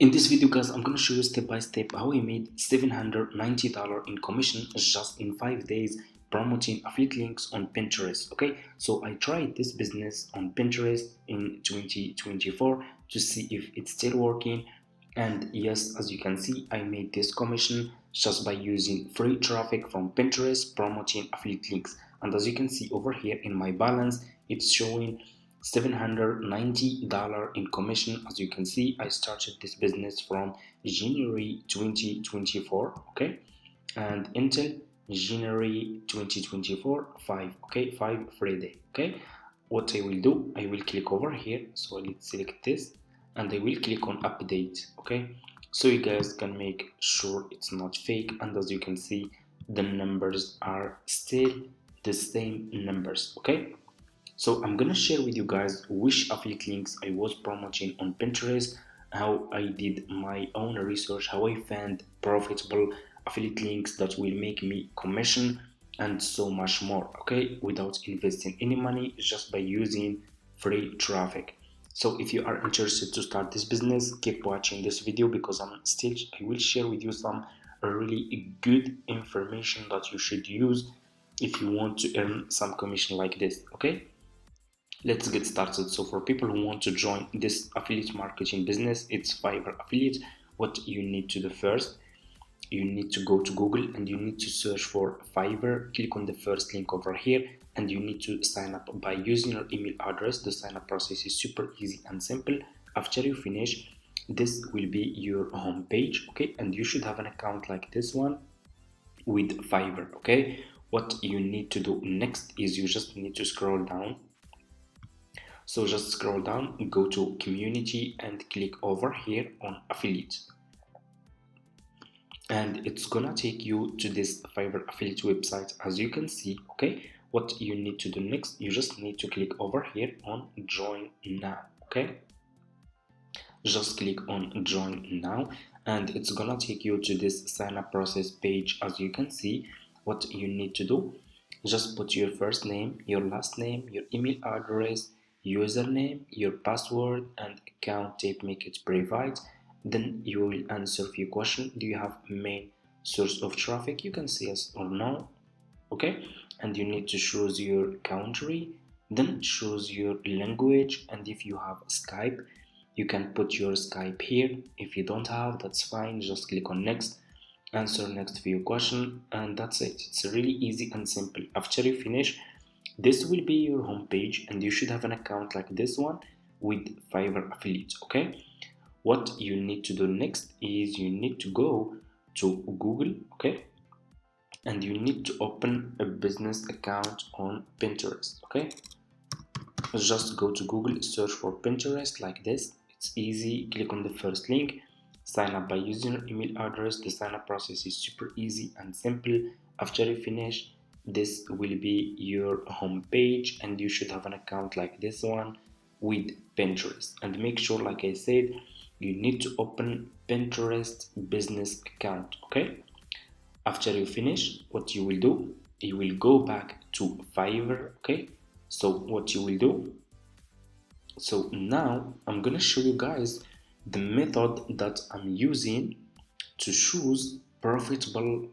In this video guys, I'm gonna show you step by step how I made $790 in commission just in 5 days promoting affiliate links on Pinterest. Okay, so I tried this business on Pinterest in 2024 to see if it's still working, and yes, as you can see, I made this commission just by using free traffic from Pinterest promoting affiliate links. And as you can see over here in my balance, it's showing $790 in commission. As you can see, I started this business from January 2024, okay, and until January 2024 5, okay, 5 Friday. Okay, what I will do, I will click over here, so let's select this and I will click on update. Okay, so you guys can make sure it's not fake, and as you can see, the numbers are still the same numbers. Okay, so I'm gonna share with you guys which affiliate links I was promoting on Pinterest, how I did my own research, how I found profitable affiliate links that will make me commission, and so much more, okay, without investing any money, just by using free traffic. So if you are interested to start this business, keep watching this video because I will share with you some really good information that you should use if you want to earn some commission like this. Okay, let's get started. So for people who want to join this affiliate marketing business, it's Fiverr affiliate. What you need to do first, you need to go to Google and you need to search for Fiverr. Click on the first link over here and you need to sign up by using your email address. The sign up process is super easy and simple. After you finish, this will be your home page, okay, and you should have an account like this one with Fiverr. Okay, what you need to do next is you just need to scroll down. So just scroll down, go to community and click over here on affiliate. And it's gonna take you to this Fiverr affiliate website, as you can see. Okay, what you need to do next, you just need to click over here on join now. Okay, just click on join now and it's gonna take you to this sign up process page. As you can see, what you need to do, just put your first name, your last name, your email address, username, your password and account type, make it private. Then you will answer a few questions. Do you have main source of traffic? You can say yes or no. Okay, and you need to choose your country, then choose your language, and if you have Skype, you can put your Skype here. If you don't have, that's fine, just click on next, answer next few question, and that's it. It's really easy and simple. After you finish, this will be your home page and you should have an account like this one with Fiverr affiliate. Okay, what you need to do next is you need to go to Google, okay, and you need to open a business account on Pinterest. Okay, just go to Google, search for Pinterest like this. It's easy. Click on the first link, sign up by using your email address. The sign up process is super easy and simple. After you finish, this will be your home page and you should have an account like this one with Pinterest. And make sure, like I said, you need to open Pinterest business account. Okay, after you finish, what you will do, you will go back to Fiverr. Okay, so what you will do, so now I'm gonna show you guys the method that I'm using to choose profitable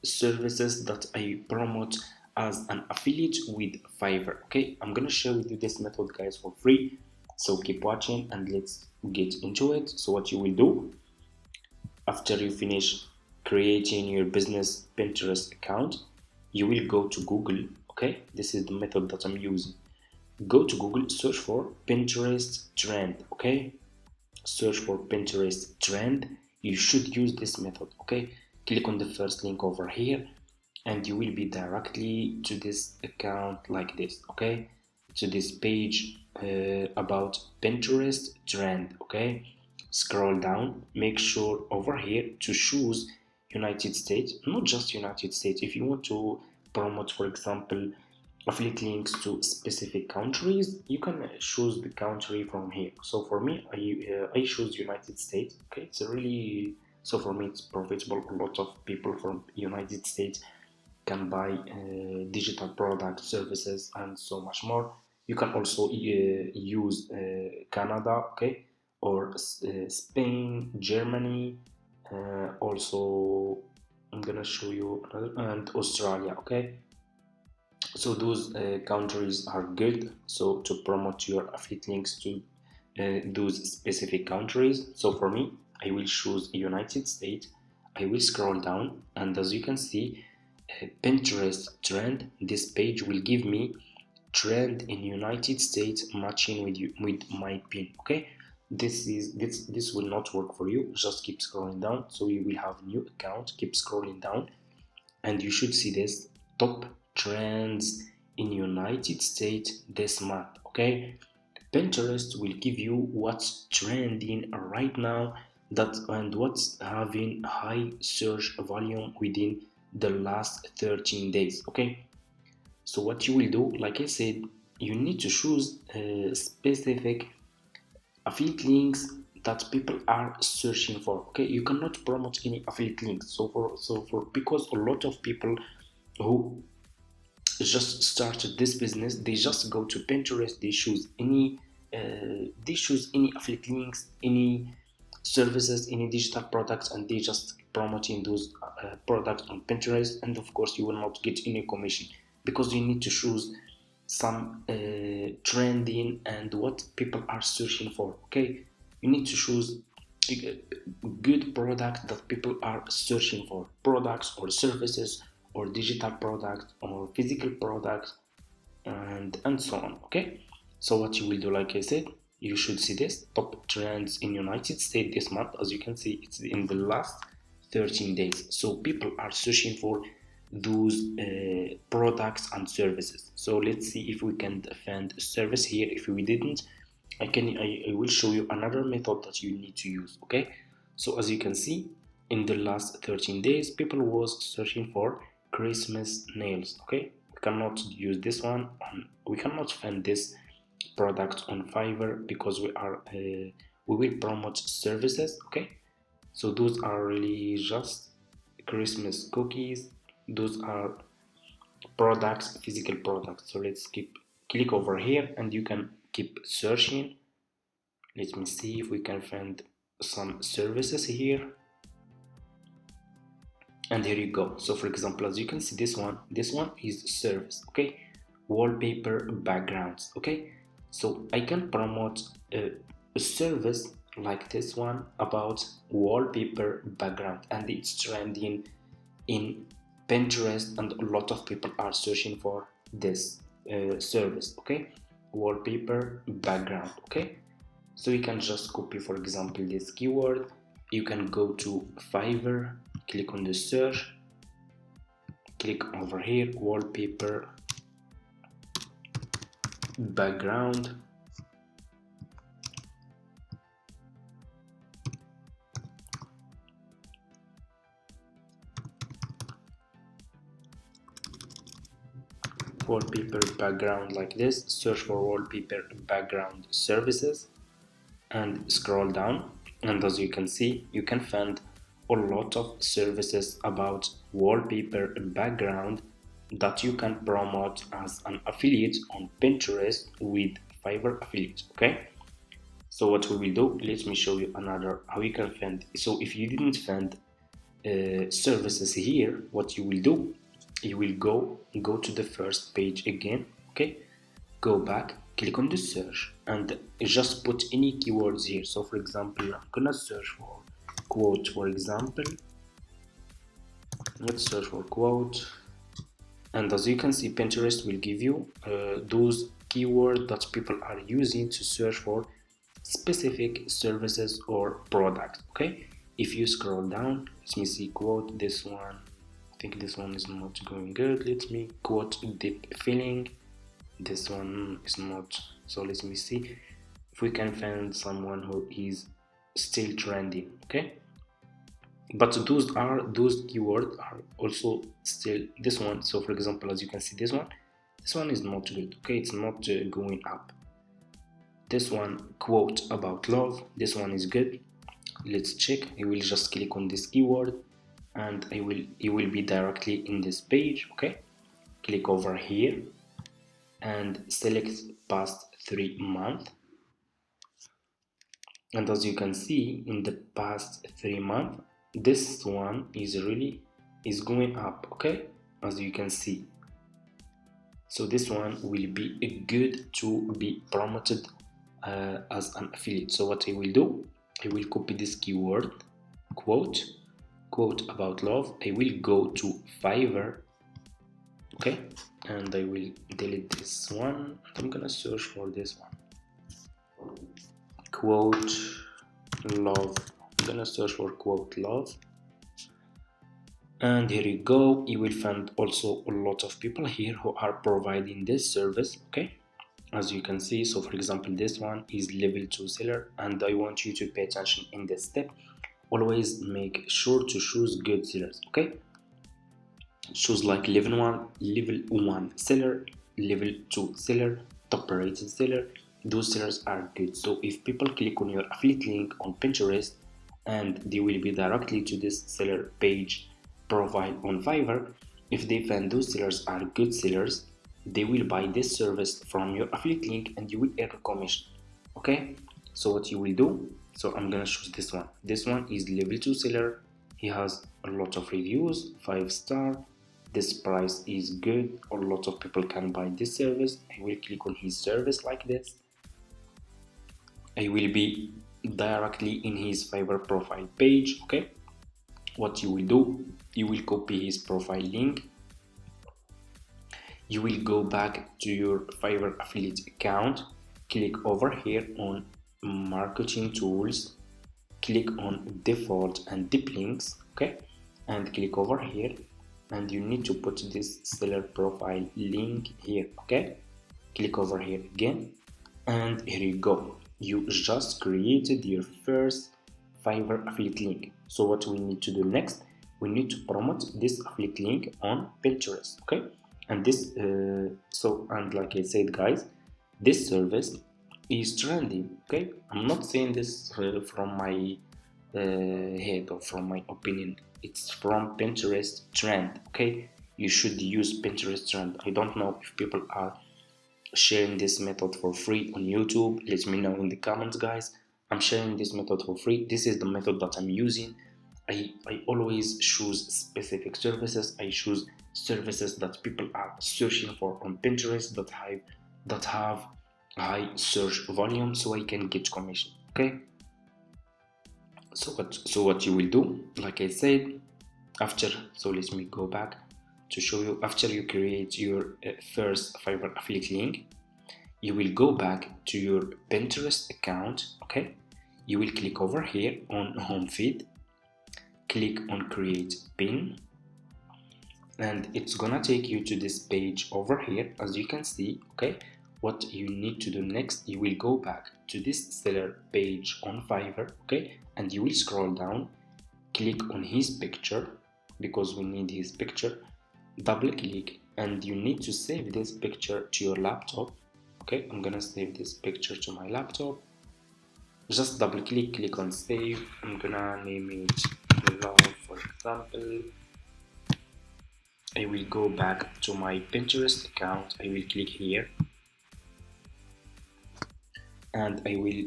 services that I promote as an affiliate with Fiverr. Okay, I'm gonna share with you this method guys for free, so keep watching and let's get into it. So what you will do, after you finish creating your business Pinterest account, you will go to Google. Okay, this is the method that I'm using. Go to Google, search for Pinterest trend. Okay, search for Pinterest trend. You should use this method. Okay, click on the first link over here and you will be directly to this account like this. Okay, to this page about Pinterest trend. Okay, scroll down, make sure over here to choose United States, not just United States. If you want to promote, for example, affiliate links to specific countries, you can choose the country from here. So for me, I choose United States. Okay, it's a really, so for me it's profitable. A lot of people from United States can buy digital products, services, and so much more. You can also use Canada, okay, or Spain, Germany, also I'm gonna show you another, and Australia. Okay, so those countries are good, so to promote your affiliate links to those specific countries. So for me, I will choose United States. I will scroll down, and as you can see, Pinterest trend, this page will give me trend in United States matching with you with my pin. Okay, this will not work for you. Just keep scrolling down, so you will have new account. Keep scrolling down, and you should see this top trends in United States this month. Okay, Pinterest will give you what's trending right now, that and what's having high search volume within the last 13 days. Okay, so what you will do, like I said, you need to choose specific affiliate links that people are searching for. Okay, you cannot promote any affiliate links. So for because a lot of people who just started this business, they just go to Pinterest, they choose any affiliate links, any services, any digital products, and they just promoting those products on Pinterest. And of course you will not get any commission, because you need to choose some trending and what people are searching for. Okay, you need to choose a good product that people are searching for, products or services or digital products or physical products, and so on. Okay, so what you will do, like I said, you should see this top trends in United States this month. As you can see, it's in the last 13 days, so people are searching for those products and services. So let's see if we can find a service here. If we didn't, I will show you another method that you need to use. Okay, so as you can see, in the last 13 days people was searching for Christmas nails. Okay, we cannot use this one on, we cannot find this product on Fiverr because we will promote services. Okay, so those are really just Christmas cookies. Those are products, physical products. So let's keep click over here and you can keep searching. Let me see if we can find some services here. And here you go. So for example, as you can see, this one is service. Okay, wallpaper backgrounds. Okay, so I can promote a service like this one about wallpaper background, and it's trending in Pinterest, and a lot of people are searching for this service. Okay, wallpaper background. Okay, so you can just copy, for example, this keyword. You can go to Fiverr, click on the search, click over here, wallpaper background, wallpaper background, like this. Search for wallpaper background services and scroll down, and as you can see, you can find a lot of services about wallpaper background that you can promote as an affiliate on Pinterest with Fiverr affiliate. Okay, so what we will do, let me show you another how you can find. So if you didn't find services here, what you will do, you will go to the first page again. Okay, go back, click on the search, and just put any keywords here. So for example, I'm gonna search for quote. For example, let's search for quote, and as you can see, Pinterest will give you those keywords that people are using to search for specific services or products. Okay, if you scroll down, let me see quote. This one, I think this one is not going good. Let me quote deep feeling. This one is not. So let me see if we can find someone who is still trending. Okay, but those keywords are also still this one. So for example, as you can see, this one is not good. Okay, it's not going up. This one, quote about love, this one is good. Let's check. I will just click on this keyword and it will be directly in this page. Okay, click over here and select past 3 months. And as you can see, in the past 3 months, this one is going up, okay, as you can see. So this one will be good to be promoted as an affiliate. So what I will do, I will copy this keyword, quote about love. I will go to Fiverr, okay, and I will delete this one. I'm gonna search for this one, quote love. I'm gonna search for quote love, and here you go. You will find also a lot of people here who are providing this service, okay, as you can see. So for example, this one is level 2 seller, and I want you to pay attention in this step. Always make sure to choose good sellers, okay. Choose like level 1 seller, level 2 seller, top rated seller. Those sellers are good. So if people click on your affiliate link on Pinterest, and they will be directly to this seller page profile on Fiverr, if they find those sellers are good sellers, they will buy this service from your affiliate link and you will earn a commission, okay. So what you will do, so I'm gonna choose this one. This one is level 2 seller. He has a lot of reviews, 5-star. This price is good. A lot of people can buy this service. I will click on his service like this. I will be directly in his Fiverr profile page, okay. What you will do, you will copy his profile link. You will go back to your Fiverr affiliate account, click over here on marketing tools, click on default and deep links, okay, and click over here, and you need to put this seller profile link here, okay. Click over here again, and here you go. You just created your first Fiverr affiliate link. So what we need to do next, we need to promote this affiliate link on Pinterest, okay. And this and like I said, guys, this service is trending, okay. I'm not saying this from my head or from my opinion. It's from Pinterest trend, okay. You should use Pinterest trend. I don't know if people are sharing this method for free on YouTube. Let me know in the comments, guys. I'm sharing this method for free. This is the method that I'm using. I always choose specific services. I choose services that people are searching for on Pinterest, that have high search volume, so I can get commission, okay. So what you will do, like I said, after, so let me go back to show you. After you create your first Fiverr affiliate link, you will go back to your Pinterest account, okay. You will click over here on home feed, click on create pin, and it's gonna take you to this page over here, as you can see, okay. What you need to do next, you will go back to this seller page on Fiverr, okay, and you will scroll down, click on his picture, because we need his picture, double click, and you need to save this picture to your laptop, okay. I'm gonna save this picture to my laptop. Just double click on save. I'm gonna name it love, for example. I will go back to my Pinterest account. I will click here, and I will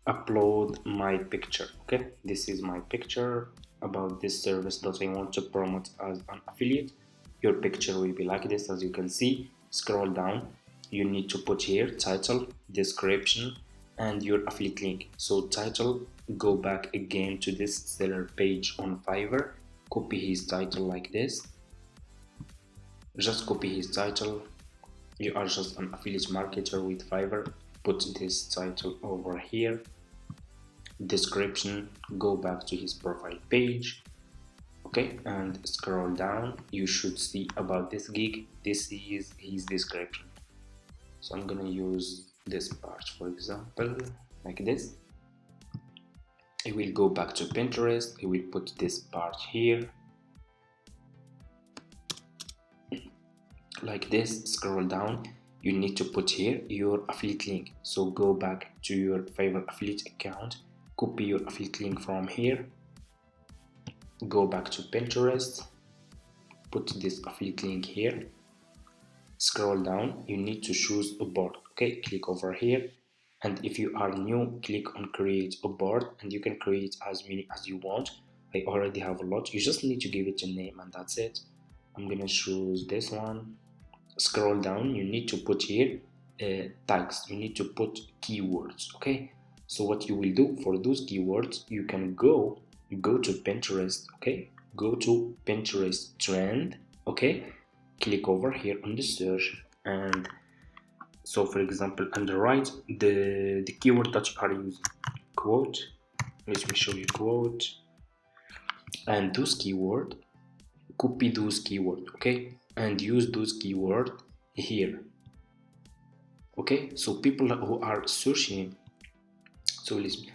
upload my picture, okay. This is my picture about this service that I want to promote as an affiliate. Your picture will be like this, as you can see. Scroll down, you need to put here title, description, and your affiliate link. So title, go back again to this seller page on Fiverr, copy his title like this. Just copy his title. You are just an affiliate marketer with Fiverr. Put this title over here. Description, go back to his profile page, okay, and scroll down. You should see about this gig. This is his description. So I'm gonna use this part, for example, like this. I will go back to Pinterest. I will put this part here like this. Scroll down, you need to put here your affiliate link. So go back to your Fiverr affiliate account, copy your affiliate link from here, go back to Pinterest, put this affiliate link here, scroll down, you need to choose a board, okay. Click over here And if you are new, click on create a board and you can create as many as you want. I already have a lot. You just need to give it a name and that's it. I'm gonna choose this one. Scroll down, you need to put here tags, you need to put keywords. Okay, so what you will do for those keywords, you can go to Pinterest. Okay, go to Pinterest trend. Okay, click over here on the search, and so for example on the right, the keyword that you are using, quote, let me show you quote, and those keyword, copy those keyword. Okay, and use those keyword here. Okay, so people who are searching, so listen,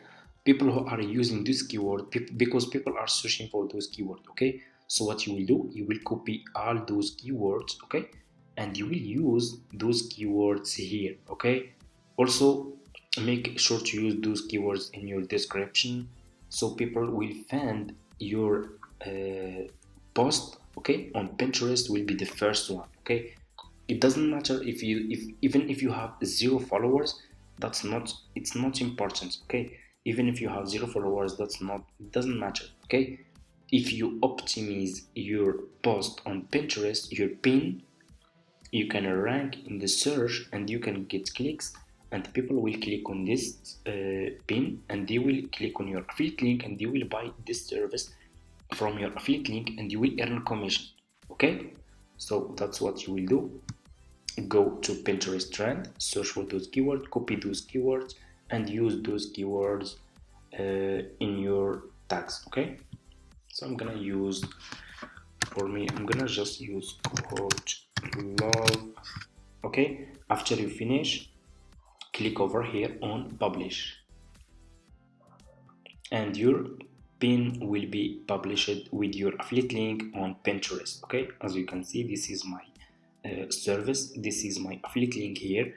people who are using this keyword, because people are searching for those keywords. Okay, so what you will do, you will copy all those keywords. Okay, and you will use those keywords here. Okay, also make sure to use those keywords in your description so people will find your post. Okay, on Pinterest will be the first one. Okay, it doesn't matter if even if you have 0 followers, that's not, it's not important. Okay, even if you have 0 followers, that's not, it doesn't matter. Okay, if you optimize your post on Pinterest, your pin, you can rank in the search and you can get clicks, and people will click on this pin and they will click on your affiliate link and they will buy this service from your affiliate link and you will earn commission. Okay, so that's what you will do. Go to Pinterest trend, search for those keywords, copy those keywords and use those keywords in your tags. Okay, so I'm gonna use, for me, I'm gonna just use quote love. Okay, after you finish, click over here on publish and your pin will be published with your affiliate link on Pinterest. Okay, as you can see, this is my service, this is my affiliate link here,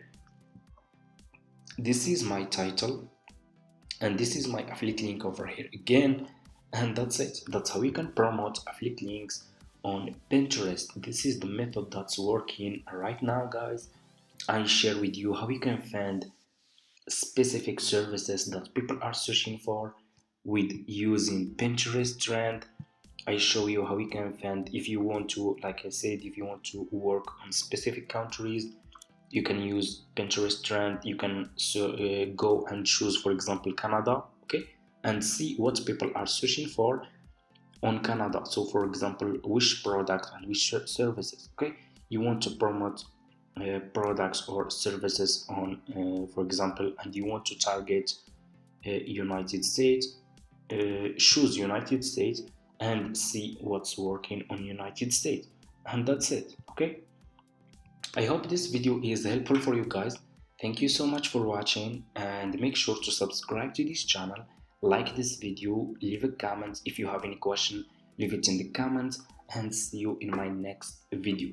this is my title, and this is my affiliate link over here again, and that's it. That's how you can promote affiliate links on Pinterest. This is the method that's working right now, guys. I share with you how you can find specific services that people are searching for with using Pinterest trend. I show you how you can find, if you want to, like I said, if you want to work on specific countries, you can use Pinterest trend. You can go and choose, for example, Canada. Okay, and see what people are searching for on Canada. So for example, which product and which services. Okay, you want to promote products or services on for example, and you want to target United States, choose United States and see what's working on United States, and that's it. Okay, I hope this video is helpful for you guys. Thank you so much for watching, and make sure to subscribe to this channel, like this video, leave a comment. If you have any question, leave it in the comments, and see you in my next video.